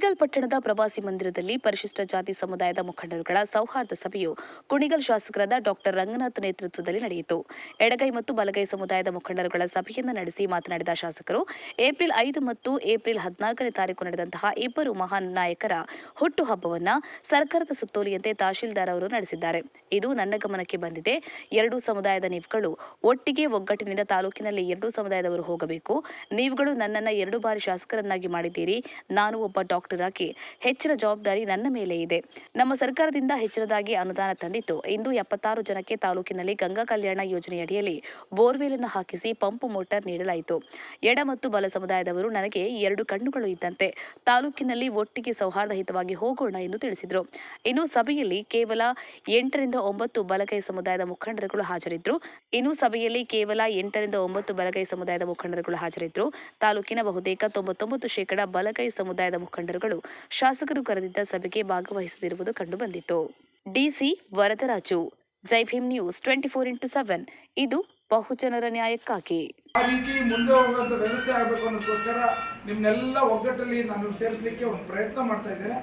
ಕುಣಿಗಲ್ ಪಟ್ಟಣದ ಪ್ರವಾಸಿ ಮಂದಿರದಲ್ಲಿ ಪರಿಶಿಷ್ಟ ಜಾತಿ ಸಮುದಾಯದ ಮುಖಂಡರುಗಳ ಸೌಹಾರ್ದ ಸಭೆಯು ಕುಣಿಗಲ್ ಶಾಸಕರಾದ ಡಾಕ್ಟರ್ ರಂಗನಾಥ್ ನೇತೃತ್ವದಲ್ಲಿ ನಡೆಯಿತು. ಎಡಗೈ ಮತ್ತು ಬಲಗೈ ಸಮುದಾಯದ ಮುಖಂಡರುಗಳ ಸಭೆಯನ್ನು ನಡೆಸಿ ಮಾತನಾಡಿದ ಶಾಸಕರು, ಏಪ್ರಿಲ್ 5 ಮತ್ತು ಏಪ್ರಿಲ್ 14ನೇ ತಾರೀಕು ನಡೆದಂತಹ ಇಬ್ಬರು ಮಹಾನ್ ನಾಯಕರ ಹುಟ್ಟುಹಬ್ಬವನ್ನು ಸರ್ಕಾರದ ಸುತ್ತೋಲೆಯಂತೆ ತಹಶೀಲ್ದಾರ್ ಅವರು ನಡೆಸಿದ್ದಾರೆ. ಇದು ನನ್ನ ಗಮನಕ್ಕೆ ಬಂದಿದೆ. ಎರಡೂ ಸಮುದಾಯದ ನೀವುಗಳು ಒಟ್ಟಿಗೆ ಒಗ್ಗಟ್ಟಿನಿಂದ ತಾಲೂಕಿನಲ್ಲಿ ಎರಡೂ ಸಮುದಾಯದವರು ಹೋಗಬೇಕು. ನೀವುಗಳು ನನ್ನನ್ನು 2 ಬಾರಿ ಶಾಸಕರನ್ನಾಗಿ ಮಾಡಿದ್ದೀರಿ. ನಾನು ಒಬ್ಬ ಡಾಕ್ಟರ್ ಆಗಿ ಹೆಚ್ಚಿನ ಜವಾಬ್ದಾರಿ ನನ್ನ ಮೇಲೆ ಇದೆ. ನಮ್ಮ ಸರ್ಕಾರದಿಂದ ಹೆಚ್ಚಿನದಾಗಿ ಅನುದಾನ ತಂದಿತ್ತು. ಇಂದು 76 ಜನಕ್ಕೆ ತಾಲೂಕಿನಲ್ಲಿ ಗಂಗಾ ಕಲ್ಯಾಣ ಯೋಜನೆಯಡಿಯಲ್ಲಿ ಬೋರ್ವೆಲ್ ಅನ್ನು ಹಾಕಿಸಿ ಪಂಪ್ ಮೋಟಾರ್ ನೀಡಲಾಯಿತು. ಎಡ ಮತ್ತು ಬಲ ಸಮುದಾಯದವರು ನನಗೆ 2 ಕಣ್ಣುಗಳು ಇದ್ದಂತೆ. ತಾಲೂಕಿನಲ್ಲಿ ಒಟ್ಟಿಗೆ ಸೌಹಾರ್ದಯುತವಾಗಿ ಹೋಗೋಣ ಎಂದು ತಿಳಿಸಿದರು. ಇನ್ನು ಸಭೆಯಲ್ಲಿ ಕೇವಲ 8 ರಿಂದ 9 ಬಲಗೈ ಸಮುದಾಯದ ಮುಖಂಡರುಗಳು ಹಾಜರಿದ್ದರು. ತಾಲೂಕಿನ ಬಹುತೇಕ 99% ಬಲಗೈ ಸಮುದಾಯದ ಮುಖಂಡರುಗಳು ಶಾಸಕರು ಕರೆದಿದ್ದ ಸಭೆಗೆ ಭಾಗವಹಿಸದಿರುವುದು ಕಂಡುಬಂದಿತು. ಡಿಸಿ ವರದರಾಜು, ಜೈ ಭೀಮ್ ನ್ಯೂಸ್ 24x7. ಇದು ಬಹುಜನರ ನ್ಯಾಯಕ್ಕಾಗಿ. ಆ ರೀತಿ ಮುಂದೆ ಹೋಗುವಂತ ವ್ಯವಸ್ಥೆ ಆಗಬೇಕು ಅನ್ನೋದಕ್ಕೋಸ್ಕರ ನಿಮ್ಮನ್ನೆಲ್ಲ ಒಗ್ಗಟ್ಟಲ್ಲಿ ನಾನು ಸೇರಿಸಲಿಕ್ಕೆ ಒಂದು ಪ್ರಯತ್ನ ಮಾಡ್ತಾ ಇದ್ದೇನೆ.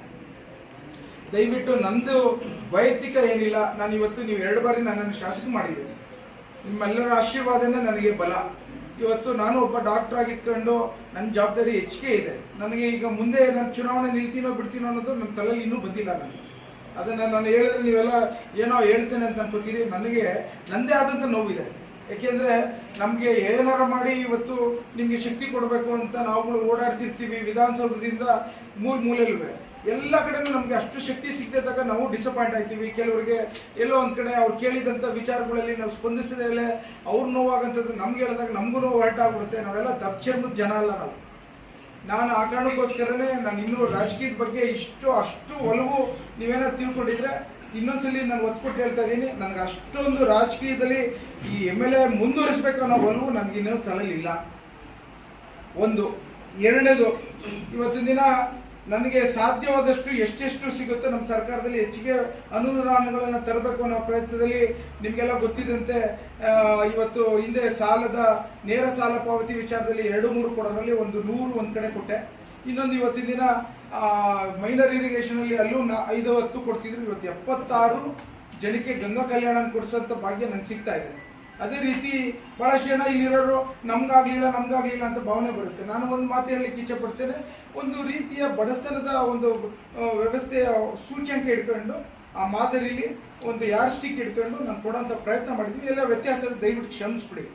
ದಯವಿಟ್ಟು ನಂದು ವೈಯಕ್ತಿಕ ಏನಿಲ್ಲ. ನಾನು ಇವತ್ತು ನೀವು 2 ಬಾರಿ ನನ್ನನ್ನು ಶಾಸಕ ಮಾಡಿದ್ದೀನಿ. ನಿಮ್ಮೆಲ್ಲರ ಆಶೀರ್ವಾದನೇ ನನಗೆ ಬಲ. ಇವತ್ತು ನಾನು ಒಬ್ಬ ಡಾಕ್ಟರ್ ಆಗಿದ್ಕೊಂಡು ನನ್ನ ಜವಾಬ್ದಾರಿ ಹೆಚ್ಚಿಗೆ ಇದೆ. ನನಗೆ ಈಗ ಮುಂದೆ ನಾನು ಚುನಾವಣೆ ನಿಲ್ತೀನೋ ಬಿಡ್ತೀನೋ ಅನ್ನೋದು ನನ್ನ ತಲೆಯಲ್ಲಿ ಇನ್ನೂ ಬಂದಿಲ್ಲ. ಅದನ್ನು ನಾನು ಹೇಳಿದ್ರೆ ನೀವೆಲ್ಲ ಏನೋ ಹೇಳ್ತೇನೆ ಅಂತ ಅನ್ಕೋತೀರಿ. ನನಗೆ ನನ್ನದೇ ಆದಂಥ ನೋವಿದೆ. ಯಾಕೆಂದರೆ ನಮಗೆ ಏನಾರ ಮಾಡಿ ಇವತ್ತು ನಿಮಗೆ ಶಕ್ತಿ ಕೊಡಬೇಕು ಅಂತ ನಾವುಗಳು ಓಡಾಡ್ತಿರ್ತೀವಿ. ವಿಧಾನಸೌಧದಿಂದ ಮೂಲೆಯಲ್ಲೂ ಎಲ್ಲ ಕಡೆನೂ ನಮಗೆ ಅಷ್ಟು ಶಕ್ತಿ ಸಿಗ್ತಿದ್ದಾಗ ನಾವು ಡಿಸಪಾಯಿಂಟ್ ಆಯ್ತೀವಿ. ಕೆಲವರಿಗೆ ಎಲ್ಲೋ ಒಂದು ಕಡೆ ಅವ್ರು ಕೇಳಿದಂಥ ವಿಚಾರಗಳಲ್ಲಿ ನಾವು ಸ್ಪಂದಿಸದೇ ಅವ್ರು ನೋವಾಗಂಥದ್ದು ನಮ್ಗೆ ಹೇಳಿದಾಗ ನಮಗೂ ನೋವು ಹೊರಟಾಗ್ಬಿಡುತ್ತೆ. ನಾವೆಲ್ಲ ದಕ್ಷಿಣದ ಜನ ಅಲ್ಲ ನಾವು. ನಾನು ಆ ಕಾರಣಕ್ಕೋಸ್ಕರನೇ ನಾನು ಇನ್ನೂ ರಾಜಕೀಯದ ಬಗ್ಗೆ ಅಷ್ಟು ಒಲವು ನೀವೇನಾದ್ರು ತಿಳ್ಕೊಂಡಿದ್ರೆ ಇನ್ನೊಂದ್ಸಲಿ ನಾನು ಒತ್ತು ಕೊಟ್ಟು ಹೇಳ್ತಾ ಇದ್ದೀನಿ. ನನಗೆ ಅಷ್ಟೊಂದು ರಾಜಕೀಯದಲ್ಲಿ ಈ MLA ಮುಂದುವರಿಸಬೇಕು ಅನ್ನೋ ಒಲವು ನನಗಿನ್ನೂ ತಲೆಯಲ್ಲಿಲ್ಲ. ಒಂದು. ಎರಡನೇದು, ಇವತ್ತಿನ ದಿನ ನನಗೆ ಸಾಧ್ಯವಾದಷ್ಟು ಎಷ್ಟೆಷ್ಟು ಸಿಗುತ್ತೋ ನಮ್ಮ ಸರ್ಕಾರದಲ್ಲಿ ಹೆಚ್ಚಿಗೆ ಅನುದಾನಗಳನ್ನು ತರಬೇಕು ಅನ್ನೋ ಪ್ರಯತ್ನದಲ್ಲಿ ನಿಮಗೆಲ್ಲ ಗೊತ್ತಿದ್ದಂತೆ ಇವತ್ತು ಹಿಂದೆ ನೇರ ಸಾಲ ಪಾವತಿ ವಿಚಾರದಲ್ಲಿ 2-3 ಕೊಡೋದ್ರಲ್ಲಿ 100 ಕಡೆ ಕೊಟ್ಟೆ. ಇನ್ನೊಂದು ಇವತ್ತಿನ ದಿನ ಮೈನರ್ ಇರಿಗೇಷನಲ್ಲಿ ಅಲ್ಲೂ 5-10 ಕೊಡ್ತಿದ್ರು. ಇವತ್ತು 76 ಜನಕ್ಕೆ ಗಂಗಾ ಕಲ್ಯಾಣ ಕೊಡಿಸೋಂಥ ಭಾಗ್ಯ ನನಗೆ ಸಿಗ್ತಾ ಇದೆ. ಅದೇ ರೀತಿ ಬಹಳಷ್ಟು ಜನ ಇಲ್ಲಿರೋರು ನಮ್ಗಾಗ್ಲಿಲ್ಲ ಅಂತ ಭಾವನೆ ಬರುತ್ತೆ. ನಾನು ಒಂದು ಮಾತು ಹೇಳಲಿಕ್ಕೆ ಇಚ್ಛೆ ಪಡ್ತೇನೆ. ಒಂದು ರೀತಿಯ ಬಡತನದ ಒಂದು ವ್ಯವಸ್ಥೆಯ ಸೂಚ್ಯಂಕ ಇಟ್ಕೊಂಡು ಆ ಮಾದರಿಲಿ ಒಂದು ಯಾರ್ ಸ್ಟಿಕ್ ಇಟ್ಕೊಂಡು ನಾನು ಕೊಡೋಂಥ ಪ್ರಯತ್ನ ಮಾಡಿದ್ವಿ. ಎಲ್ಲ ವ್ಯತ್ಯಾಸ ದಯವಿಟ್ಟು ಕ್ಷಮಿಸ್ಬಿಡಿ.